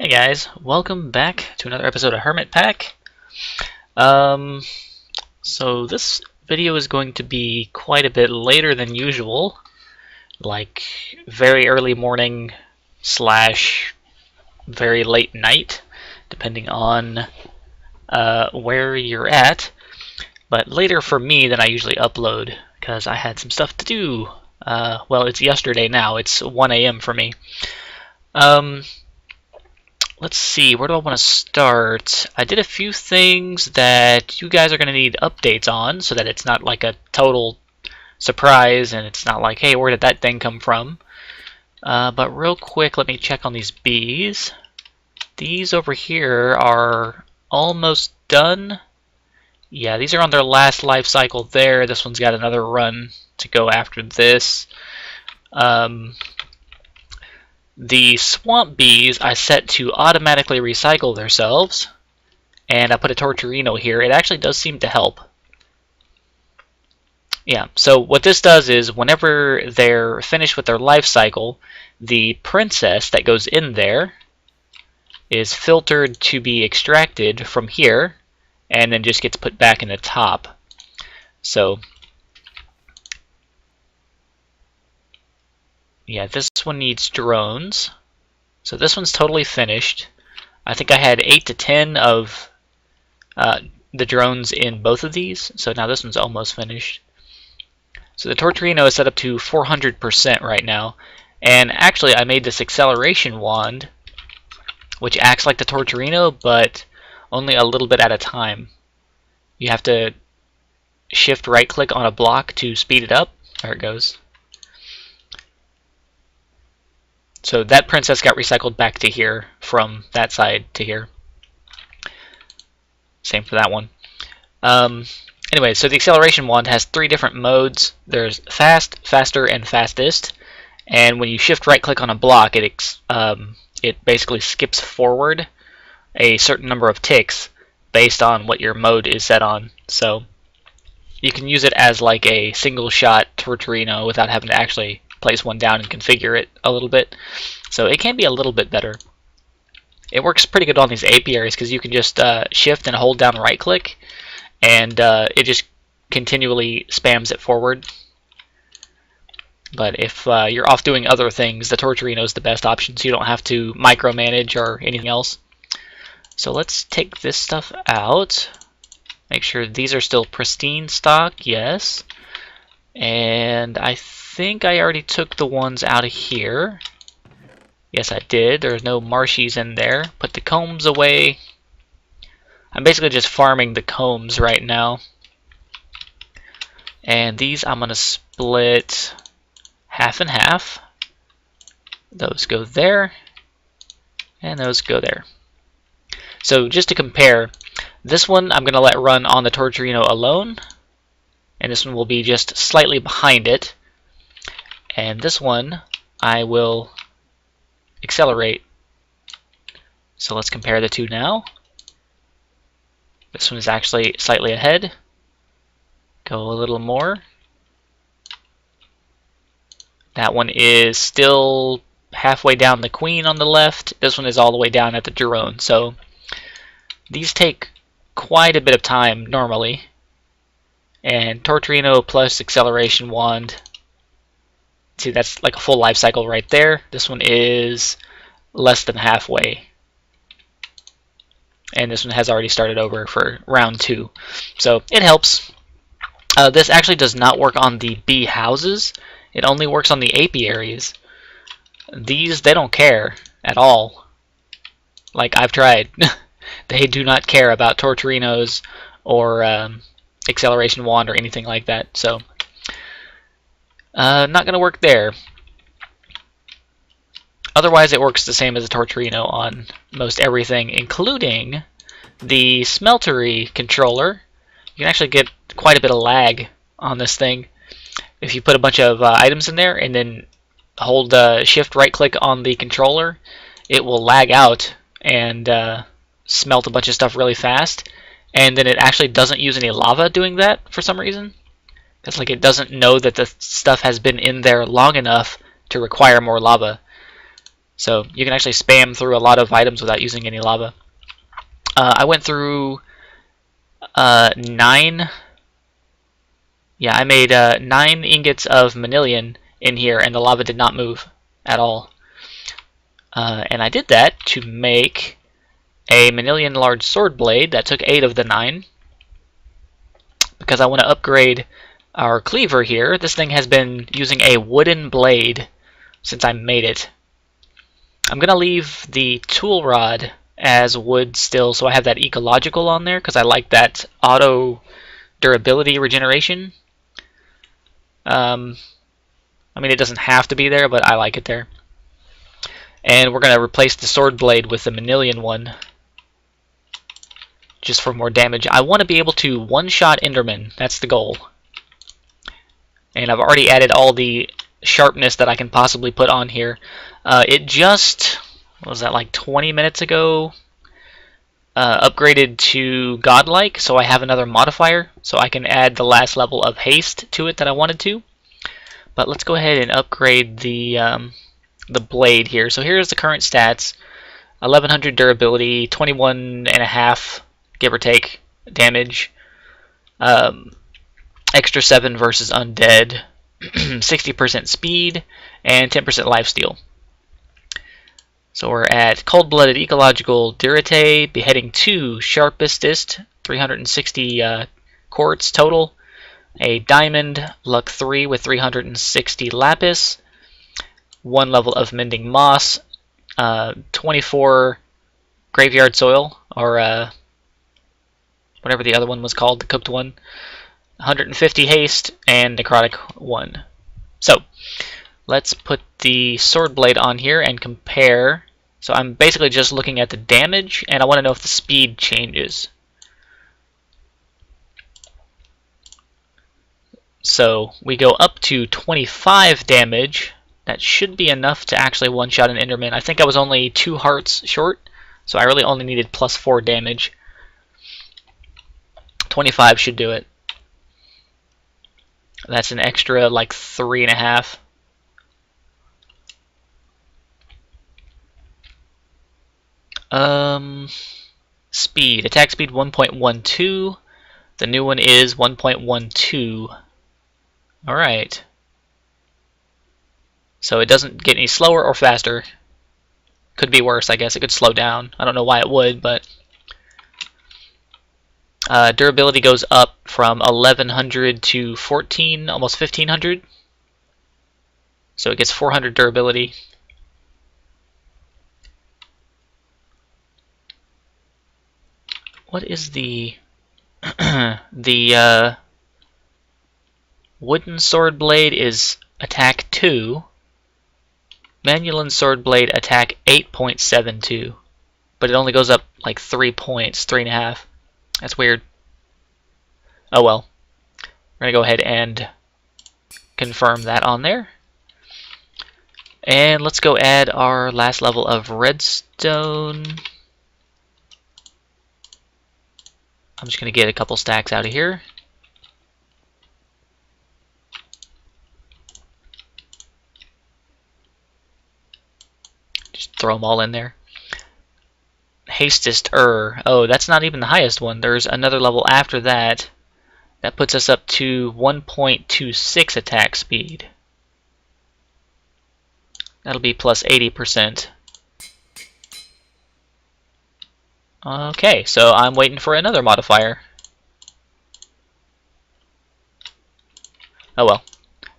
guys, welcome back to another episode of Hermitpack. So this video is going to be quite a bit later than usual, like very early morning slash very late night, depending on where you're at. But later for me than I usually upload, because I had some stuff to do. Well, it's yesterday now, it's 1 a.m. for me. Let's see, where do I want to start? I did a few things that you guys are going to need updates on so that it's not like a total surprise and it's not like, hey, where did that thing come from? But real quick, let me check on these bees. These over here are almost done. Yeah, these are on their last life cycle there. This one's got another run to go after this. The swamp bees I set to automatically recycle themselves, and I put a Torturino here. It actually does seem to help. Yeah, so what this does is whenever they're finished with their life cycle, the princess that goes in there is filtered to be extracted from here, and then just gets put back in the top. So yeah, this one needs drones. So this one's totally finished. I think I had 8 to 10 of the drones in both of these. So now this one's almost finished. So the Torturino is set up to 400% right now. And actually I made this acceleration wand, which acts like the Torturino, but only a little bit at a time. You have to shift right click on a block to speed it up. There it goes. So that princess got recycled back to here from that side to here. Same for that one. Anyway, so the acceleration wand has 3 different modes. There's fast, faster, and fastest. And when you shift right click on a block, it basically skips forward a certain number of ticks based on what your mode is set on. So you can use it as like a single shot Torturino without having to actually place one down and configure it a little bit. So it can be a little bit better. It works pretty good on these apiaries because you can just shift and hold down right click, and it just continually spams it forward. But if you're off doing other things, the Torturino is the best option, so you don't have to micromanage or anything else. So let's take this stuff out. Make sure these are still pristine stock, yes. And I think I already took the ones out of here. Yes, I did. There's no marshies in there. Put the combs away. I'm basically just farming the combs right now. And these I'm going to split half and half. Those go there. And those go there. So just to compare, this one I'm going to let run on the Torturino alone. And this one will be just slightly behind it. And this one I will accelerate. So let's compare the two now. This one is actually slightly ahead. Go a little more. That one is still halfway down the queen on the left. This one is all the way down at the drone. So these take quite a bit of time normally. And Torturino plus acceleration wand. See, that's like a full life cycle right there. This one is less than halfway. And this one has already started over for round 2. So it helps. This actually does not work on the bee houses. It only works on the apiaries. These, they don't care at all. Like, I've tried. They do not care about Torturinos or acceleration wand or anything like that. So not going to work there. Otherwise it works the same as a Torturino on most everything, including the smeltery controller. You can actually get quite a bit of lag on this thing. If you put a bunch of items in there and then hold shift right click on the controller, it will lag out and smelt a bunch of stuff really fast. And then it actually doesn't use any lava doing that for some reason. It's like it doesn't know that the stuff has been in there long enough to require more lava. So you can actually spam through a lot of items without using any lava. I went through 9. Yeah, I made 9 ingots of manilion in here, and the lava did not move at all. And I did that to make a manilion large sword blade that took 8 of the 9, because I want to upgrade our cleaver here. This thing has been using a wooden blade since I made it. I'm going to leave the tool rod as wood still, so I have that ecological on there, because I like that auto durability regeneration. I mean, it doesn't have to be there, but I like it there. And we're going to replace the sword blade with the manilion one, just for more damage. I want to be able to one-shot Enderman. That's the goal. And I've already added all the sharpness that I can possibly put on here. It just, what was that, like 20 minutes ago, upgraded to godlike, so I have another modifier, so I can add the last level of haste to it that I wanted to. But let's go ahead and upgrade the blade here. So here's the current stats: 1100 durability, 21.5 give or take damage, extra 7 versus undead, 60% speed, and 10% lifesteal. So we're at cold-blooded, ecological, durite, beheading 2, sharpestest, 360 quartz total, a diamond, luck 3 with 360 lapis, 1 level of mending moss, 24 graveyard soil, or whatever the other one was called, the cooked one, 150 haste, and necrotic 1. So let's put the sword blade on here and compare. So I'm basically just looking at the damage, and I want to know if the speed changes. So we go up to 25 damage. That should be enough to actually one-shot an Enderman. I think I was only 2 hearts short, so I really only needed +4 damage. 25 should do it. That's an extra like 3.5. Speed. Attack speed 1.12. The new one is 1.12. Alright. So it doesn't get any slower or faster. Could be worse, I guess. It could slow down. I don't know why it would, but durability goes up from 1100 to 14, almost 1500. So it gets 400 durability. What is the the wooden sword blade is attack 2. Manulin sword blade attack 8.72, but it only goes up like 3 points, 3.5. That's weird. Oh well. We're gonna go ahead and confirm that on there. And let's go add our last level of redstone. I'm just gonna get a couple stacks out of here. Just throw them all in there. Hastest oh, that's not even the highest one. There's another level after that. That puts us up to 1.26 attack speed. That'll be plus 80%. Okay, so I'm waiting for another modifier. Oh well.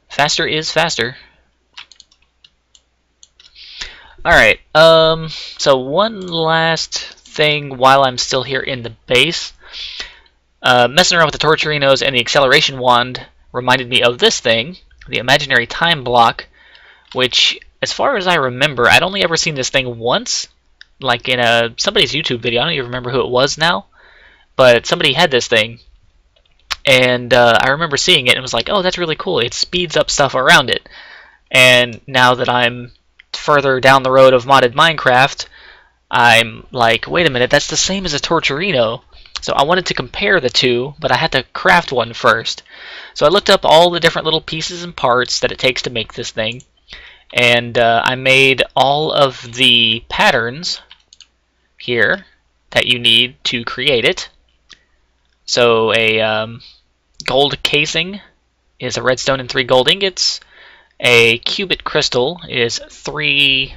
Faster is faster. Alright, so one last thing while I'm still here in the base. Messing around with the Torturinos and the acceleration wand reminded me of this thing, the imaginary time block, which, as far as I remember, I'd only ever seen this thing once, like in somebody's YouTube video. I don't even remember who it was now, but somebody had this thing, and I remember seeing it and was like, oh, that's really cool. It speeds up stuff around it. And now that I'm further down the road of modded Minecraft, I'm like, wait a minute, that's the same as a Torturino. So I wanted to compare the two, but I had to craft one first. So I looked up all the different little pieces and parts that it takes to make this thing, And I made all of the patterns here that you need to create it. So a gold casing is a redstone and 3 gold ingots. A cubit crystal is 2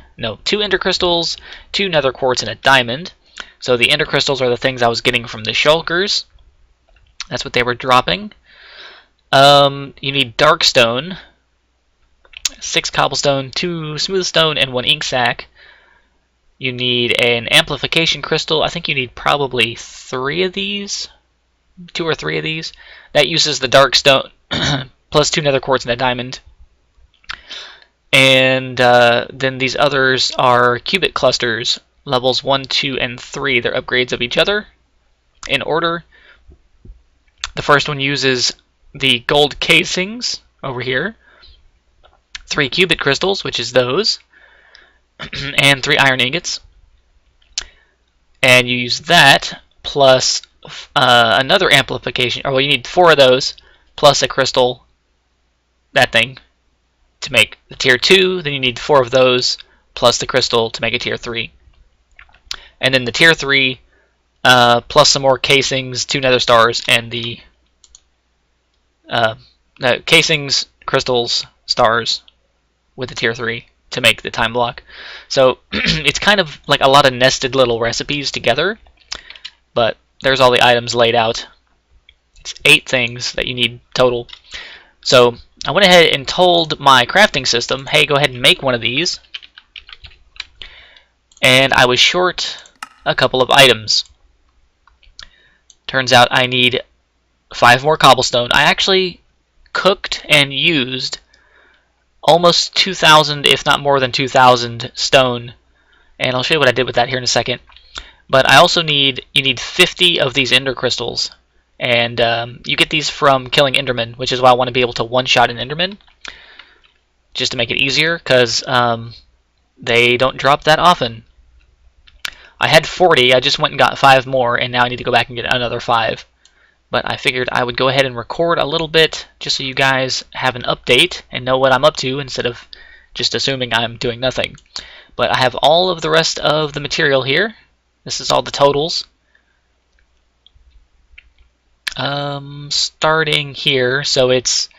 ender crystals, 2 nether quartz, and a diamond. So the ender crystals are the things I was getting from the shulkers. That's what they were dropping. You need dark stone, 6 cobblestone, 2 smooth stone, and 1 ink sac. You need an amplification crystal. I think you need probably 3 of these, 2 or 3 of these. That uses the dark stone plus 2 nether quartz and a diamond. And then these others are cubit clusters, levels 1, 2, and 3. They're upgrades of each other in order. The first one uses the gold casings over here, 3 cubit crystals, which is those, and 3 iron ingots. And you use that plus another amplification, or well, you need 4 of those plus a crystal, that thing, to make the tier 2. Then you need 4 of those plus the crystal to make a tier 3. And then the tier 3 plus some more casings, 2 nether stars, and the casings, crystals, stars with the tier 3 to make the time block. So it's kind of like a lot of nested little recipes together, but there's all the items laid out. It's 8 things that you need total. So I went ahead and told my crafting system, hey, go ahead and make one of these. And I was short a couple of items. Turns out I need 5 more cobblestone. I actually cooked and used almost 2,000, if not more than 2,000 stone. And I'll show you what I did with that here in a second. But I also you need 50 of these ender crystals. And you get these from killing endermen, which is why I want to be able to one-shot an enderman, just to make it easier, because they don't drop that often. I had 40, I just went and got 5 more, and now I need to go back and get another 5. But I figured I would go ahead and record a little bit, just so you guys have an update and know what I'm up to, instead of just assuming I'm doing nothing. But I have all of the rest of the material here. This is all the totals. Starting here, so it's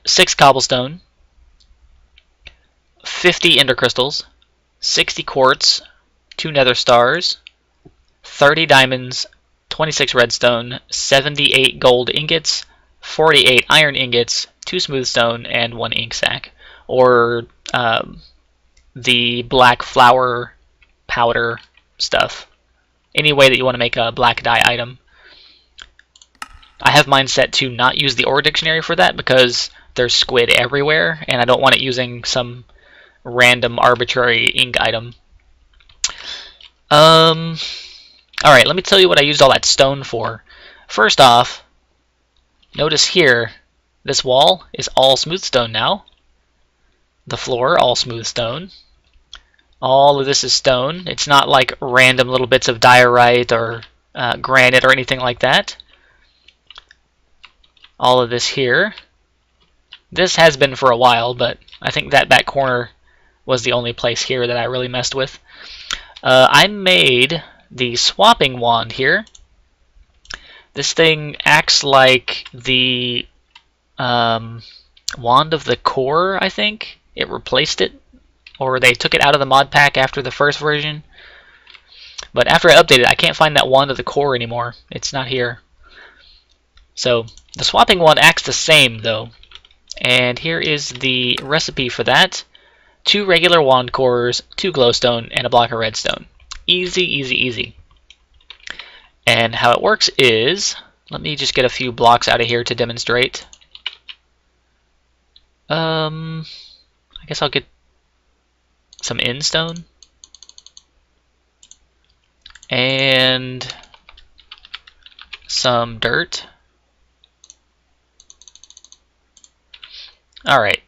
6 cobblestone, 50 ender crystals, 60 quartz, 2 nether stars, 30 diamonds, 26 redstone, 78 gold ingots, 48 iron ingots, 2 smooth stone, and 1 ink sac, or the black flour powder stuff. Any way that you want to make a black dye item. I have mine set to not use the ore dictionary for that because there's squid everywhere, and I don't want it using some random arbitrary ink item. Alright, let me tell you what I used all that stone for. First off, notice here, this wall is all smooth stone now. The floor, all smooth stone. All of this is stone. It's not like random little bits of diorite or granite or anything like that. All of this here. This has been for a while, but I think that back corner was the only place here that I really messed with. I made the swapping wand here. This thing acts like the wand of the core, I think. It replaced it, or they took it out of the mod pack after the first version. But after I updated it, I can't find that wand of the core anymore. It's not here. So the swapping wand acts the same though, and here is the recipe for that. 2 regular wand cores, 2 glowstone, and a block of redstone. Easy, easy, easy. And how it works is, let me just get a few blocks out of here to demonstrate. I guess I'll get some endstone and some dirt. Alright.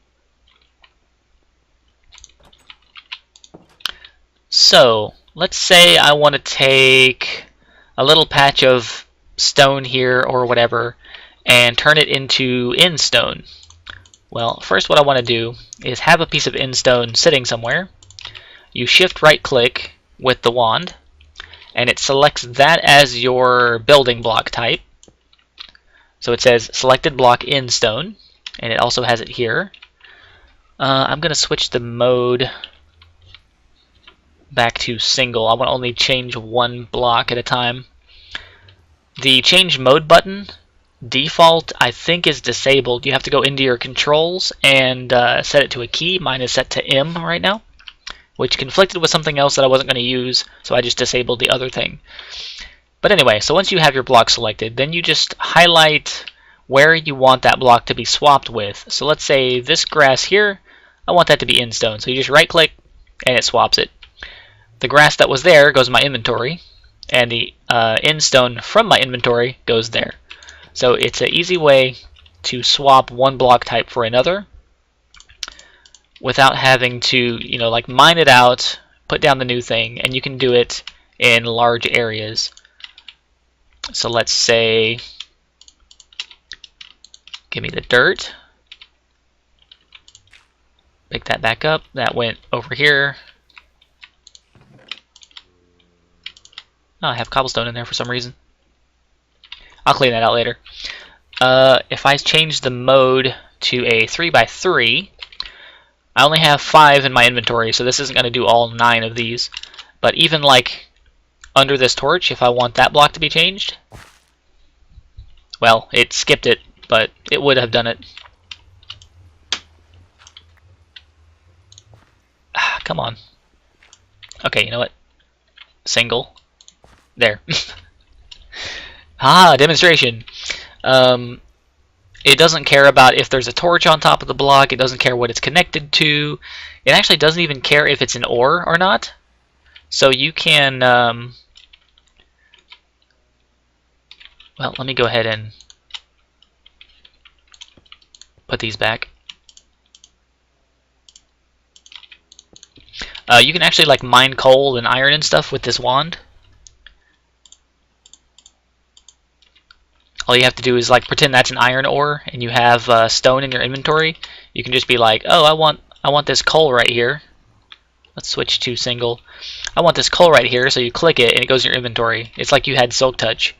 So, let's say I want to take a little patch of stone here or whatever and turn it into endstone. Well, first what I want to do is have a piece of endstone sitting somewhere. You shift right click with the wand, and it selects that as your building block type. So it says selected block endstone, and it also has it here. I'm going to switch the mode back to single. I want to only change one block at a time. The change mode button default I think is disabled. You have to go into your controls and set it to a key. Mine is set to M right now, which conflicted with something else that I wasn't going to use, so I just disabled the other thing. But anyway, so once you have your block selected, then you just highlight where you want that block to be swapped with. So let's say this grass here, I want that to be endstone. So you just right click and it swaps it. The grass that was there goes in my inventory, and the endstone from my inventory goes there. So it's an easy way to swap one block type for another without having to, like mine it out, put down the new thing, and you can do it in large areas. So let's say, give me the dirt. Pick that back up. That went over here. Oh, I have cobblestone in there for some reason. I'll clean that out later. If I change the mode to a 3x3, I only have 5 in my inventory, so this isn't going to do all 9 of these. But even like under this torch, if I want that block to be changed, well, it skipped it, but it would have done it. Ah, come on. Okay, you know what? Single. There. Demonstration. It doesn't care about if there's a torch on top of the block. It doesn't care what it's connected to. It actually doesn't even care if it's an ore or not. So you can... well, let me go ahead and put these back. You can actually like mine coal and iron and stuff with this wand. All you have to do is like pretend that's an iron ore and you have stone in your inventory. You can just be like, oh, I want this coal right here. Let's switch to single. I want this coal right here, so you click it and it goes in your inventory. It's like you had Silk Touch.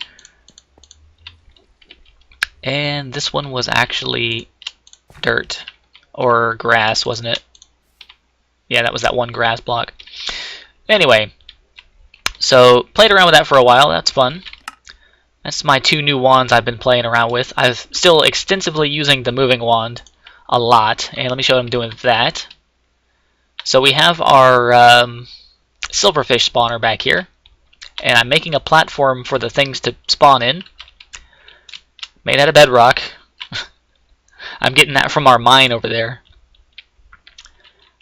And this one was actually dirt or grass, wasn't it? Yeah, that was that one grass block. Anyway, so played around with that for a while. That's fun. That's my 2 new wands I've been playing around with. I'm still extensively using the moving wand a lot, and let me show what I'm doing with that. So we have our silverfish spawner back here, and I'm making a platform for the things to spawn in. Made out of bedrock. I'm getting that from our mine over there.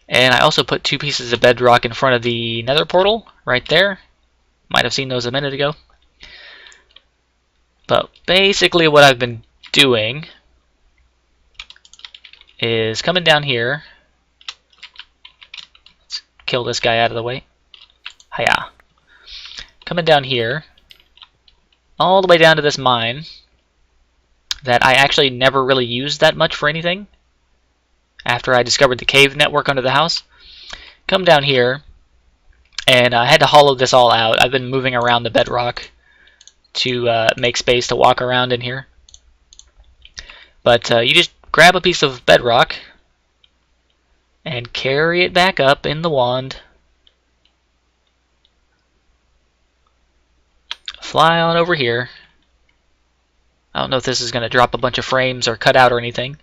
And I also put 2 pieces of bedrock in front of the nether portal right there. Might have seen those a minute ago. But basically what I've been doing is coming down here. Let's kill this guy out of the way. Hiya. Coming down here, all the way down to this mine that I actually never really used that much for anything after I discovered the cave network under the house. Come down here, and I had to hollow this all out. I've been moving around the bedrock to make space to walk around in here. But you just grab a piece of bedrock and carry it back up in the wand. Fly on over here. I don't know if this is going to drop a bunch of frames or cut out or anything,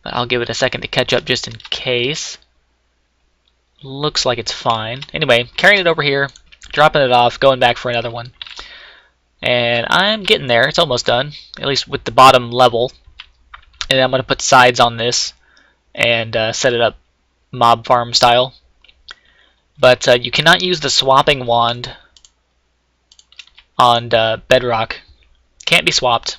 but I'll give it a second to catch up just in case. Looks like it's fine. Anyway, carrying it over here, dropping it off, going back for another one. And I'm getting there. It's almost done, at least with the bottom level. And I'm going to put sides on this and set it up mob farm style. But you cannot use the swapping wand on bedrock. Can't be swapped,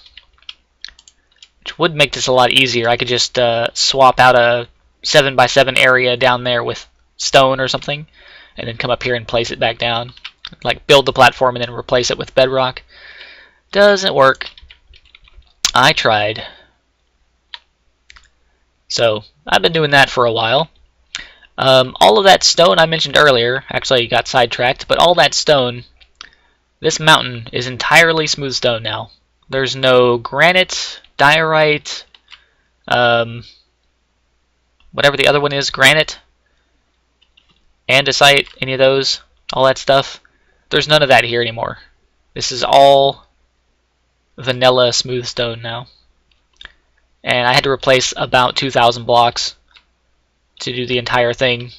which would make this a lot easier. I could just swap out a 7x7 area down there with stone or something, and then come up here and place it back down. Like build the platform and then replace it with bedrock. Doesn't work. I tried. So I've been doing that for a while. All of that stone I mentioned earlier, actually got sidetracked, but all that stone, this mountain is entirely smooth stone now. There's no granite, diorite, whatever the other one is, granite, andesite, any of those, all that stuff. There's none of that here anymore. This is all vanilla smooth stone now. And I had to replace about 2,000 blocks to do the entire thing.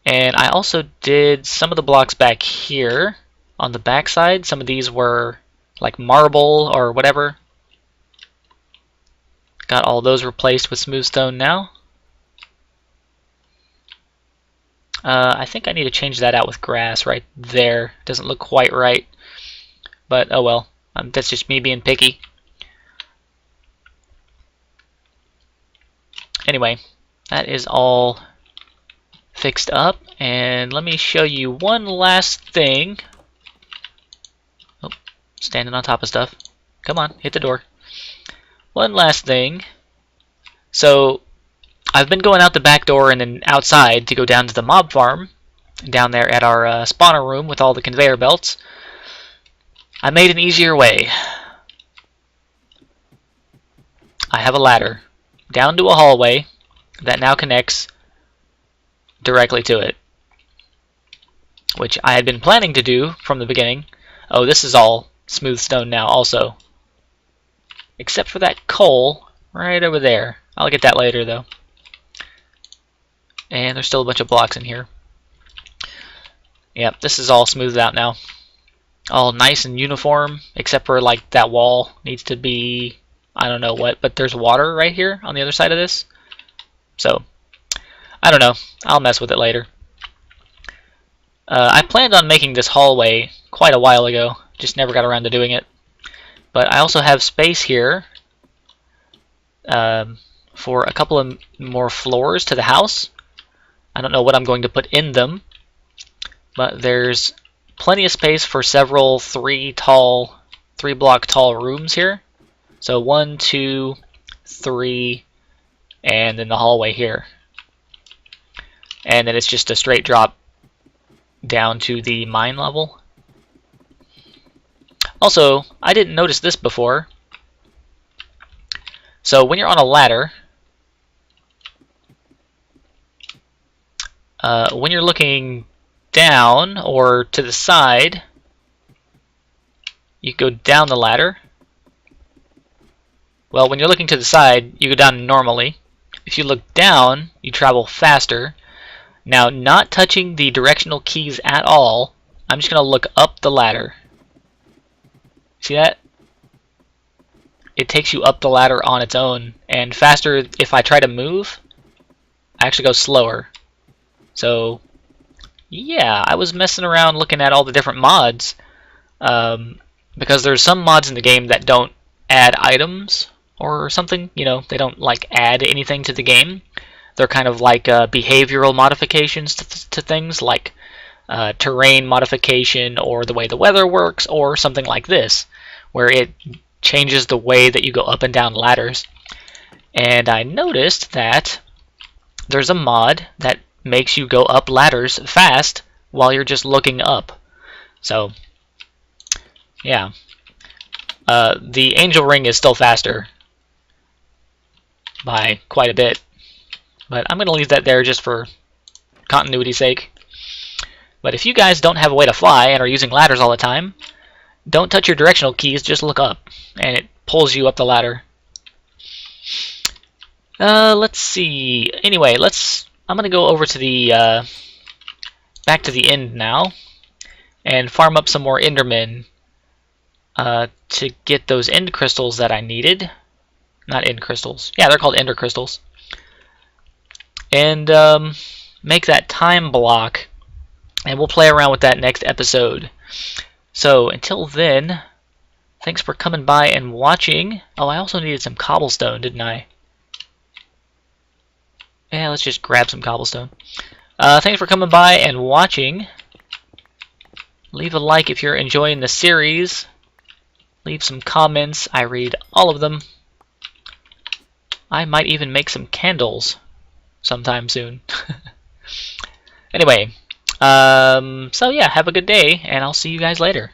And I also did some of the blocks back here on the back side. Some of these were like marble or whatever. Got all those replaced with smooth stone now. I think I need to change that out with grass right there. Doesn't look quite right, but oh well. That's just me being picky. Anyway, that is all fixed up, and let me show you one last thing. Oh, standing on top of stuff. Come on, hit the door. One last thing. So I've been going out the back door and then outside to go down to the mob farm, down there at our spawner room with all the conveyor belts. I made an easier way. I have a ladder down to a hallway that now connects directly to it, which I had been planning to do from the beginning. Oh, this is all smooth stone now also, except for that coal right over there. I'll get that later though. And there's still a bunch of blocks in here. Yep, this is all smoothed out now. All nice and uniform, except for like that wall needs to be, I don't know what, but there's water right here on the other side of this. So, I don't know. I'll mess with it later. I planned on making this hallway quite a while ago, just never got around to doing it. But I also have space here for a couple of more floors to the house. I don't know what I'm going to put in them, but there's plenty of space for several three block tall rooms here. So 1, 2, 3, and then the hallway here. And then it's just a straight drop down to the mine level. Also, I didn't notice this before. So when you're on a ladder, when you're looking down or to the side, you go down the ladder. Well, when you're looking to the side, you go down normally. If you look down, you travel faster. Now, not touching the directional keys at all, I'm just going to look up the ladder. See that? It takes you up the ladder on its own, and faster if I try to move, I actually go slower. So, yeah, I was messing around looking at all the different mods, because there's some mods in the game that don't add items or something, you know, they don't like add anything to the game. They're kind of like behavioral modifications to things like terrain modification or the way the weather works or something like this, where it changes the way that you go up and down ladders. And I noticed that there's a mod that makes you go up ladders fast while you're just looking up. So, yeah. The angel ring is still faster by quite a bit. But I'm going to leave that there just for continuity's sake. But if you guys don't have a way to fly and are using ladders all the time, don't touch your directional keys, just look up, and it pulls you up the ladder. Let's see. Anyway, I'm going to go over to the back to the end now and farm up some more endermen to get those end crystals that I needed. Not end crystals. Yeah, they're called ender crystals. And make that time block, and we'll play around with that next episode. So until then, thanks for coming by and watching. Oh, I also needed some cobblestone, didn't I? Yeah, let's just grab some cobblestone. Thanks for coming by and watching. Leave a like if you're enjoying the series. Leave some comments. I read all of them. I might even make some candles sometime soon. Anyway, so yeah, have a good day, and I'll see you guys later.